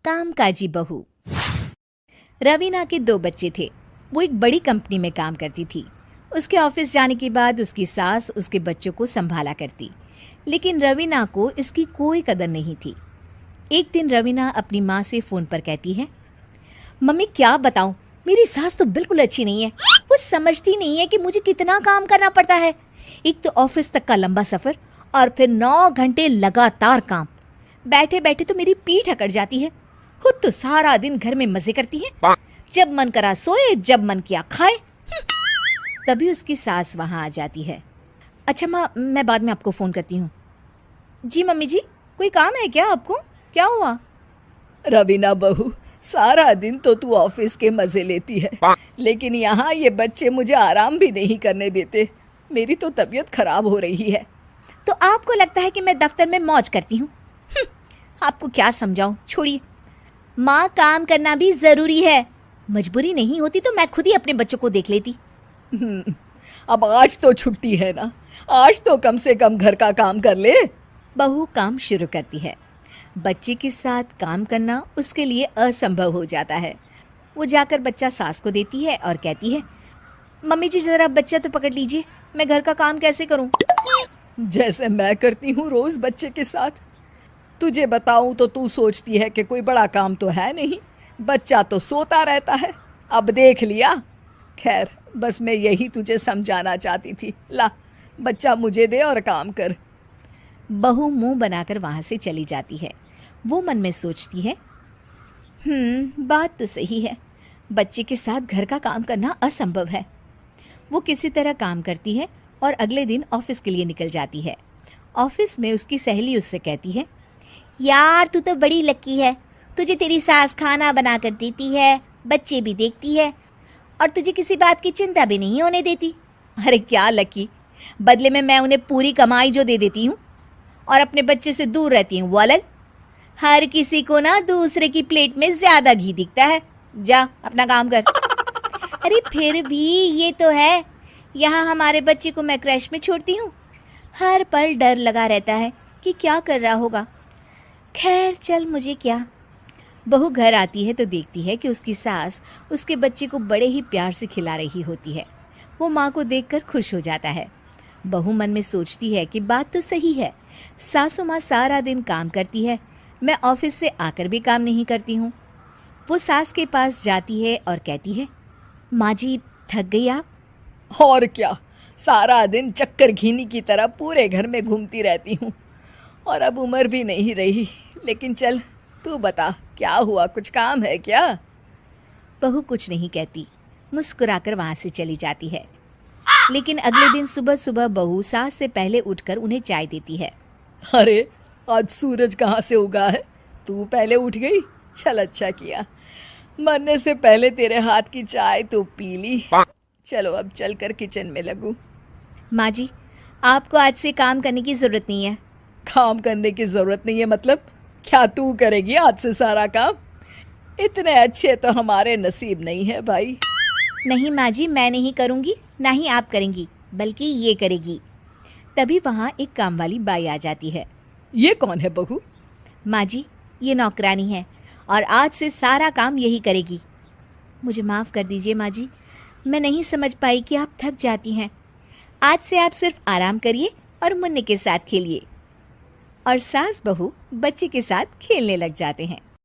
कामकाजी बहू। रवीना के 2 बच्चे थे। वो एक बड़ी कंपनी में काम करती थी। उसके ऑफिस जाने के बाद उसकी सास उसके बच्चों को संभाला करती, लेकिन रवीना को इसकी कोई कदर नहीं थी। एक दिन रवीना अपनी माँ से फ़ोन पर कहती है, मम्मी क्या बताऊं, मेरी सास तो बिल्कुल अच्छी नहीं है। वो समझती नहीं है कि मुझे कितना काम करना पड़ता है। एक तो ऑफिस तक का लंबा सफ़र और फिर 9 घंटे लगातार काम। बैठे बैठे तो मेरी पीठ अकड़ जाती है। खुद तो सारा दिन घर में मजे करती है, जब मन करा सोए, जब मन किया खाए। तभी उसकी सास वहाँ आ जाती है। अच्छा माँ, मैं बाद में आपको फ़ोन करती हूँ। जी मम्मी जी, कोई काम है क्या आपको? क्या हुआ? रवीना बहू, सारा दिन तो तू ऑफिस के मजे लेती है, लेकिन यहाँ ये बच्चे मुझे आराम भी नहीं करने देते। मेरी तो तबीयत खराब हो रही है। तो आपको लगता है कि मैं दफ्तर में मौज करती हूँ? आपको क्या समझाऊं, छोड़िए। माँ, काम करना भी ज़रूरी है। मजबूरी नहीं होती तो मैं खुद ही अपने बच्चों को देख लेती। अब आज तो छुट्टी है ना, आज तो कम से कम घर का काम कर ले। बहू काम शुरू करती है। बच्चे के साथ काम करना उसके लिए असंभव हो जाता है। वो जाकर बच्चा सास को देती है और कहती है, मम्मी जी ज़रा बच्चा तो पकड़ लीजिए, मैं घर का काम कैसे करूं? जैसे मैं करती हूँ रोज बच्चे के साथ। तुझे बताऊं तो तू सोचती है कि कोई बड़ा काम तो है नहीं, बच्चा तो सोता रहता है। अब देख लिया। खैर, बस मैं यही तुझे समझाना चाहती थी। ला, बच्चा मुझे दे और काम कर। बहू मुंह बनाकर वहाँ से चली जाती है। वो मन में सोचती है, बात तो सही है, बच्चे के साथ घर का काम करना असंभव है। वो किसी तरह काम करती है और अगले दिन ऑफिस के लिए निकल जाती है। ऑफिस में उसकी सहेली उससे कहती है, यार तू तो बड़ी लकी है, तुझे तेरी सास खाना बना कर देती है, बच्चे भी देखती है और तुझे किसी बात की चिंता भी नहीं होने देती। अरे क्या लकी, बदले में मैं उन्हें पूरी कमाई जो दे देती हूँ और अपने बच्चे से दूर रहती हूँ वो अलग। हर किसी को ना दूसरे की प्लेट में ज़्यादा घी दिखता है। जा अपना काम कर। अरे फिर भी ये तो है, यहाँ हमारे बच्चे को मैं क्रैश में छोड़ती हूँ, हर पल डर लगा रहता है कि क्या कर रहा होगा। खैर चल, मुझे क्या। बहू घर आती है तो देखती है कि उसकी सास उसके बच्चे को बड़े ही प्यार से खिला रही होती है। वो माँ को देखकर खुश हो जाता है। बहू मन में सोचती है कि बात तो सही है, सासू माँ सारा दिन काम करती है, मैं ऑफिस से आकर भी काम नहीं करती हूँ। वो सास के पास जाती है और कहती है, माँ जी थक गई आप? और क्या, सारा दिन चक्कर घीनी की तरह पूरे घर में घूमती रहती हूँ और अब उम्र भी नहीं रही। लेकिन चल तू बता, क्या हुआ, कुछ काम है क्या? बहू कुछ नहीं कहती, मुस्कुराकर वहाँ से चली जाती है। लेकिन अगले दिन सुबह सुबह बहू सास से पहले उठकर उन्हें चाय देती है। अरे आज सूरज कहाँ से उगा है, तू पहले उठ गई। चल अच्छा किया, मरने से पहले तेरे हाथ की चाय तो पी ली। चलो अब चलकर किचन में लगूं। माँ जी, आपको आज से काम करने की ज़रूरत नहीं है। काम करने की ज़रूरत नहीं है मतलब? क्या तू करेगी आज से सारा काम? इतने अच्छे तो हमारे नसीब नहीं है भाई। नहीं माँ जी, मैं नहीं करूँगी, ना ही आप करेंगी, बल्कि ये करेगी। तभी वहाँ एक काम वाली बाई आ जाती है। ये कौन है बहू? माँ जी, ये नौकरानी है और आज से सारा काम यही करेगी। मुझे माफ़ कर दीजिए माँ जी, मैं नहीं समझ पाई कि आप थक जाती हैं। आज से आप सिर्फ आराम करिए और मुन्ने के साथ खेलिए। और सास बहू बच्चे के साथ खेलने लग जाते हैं।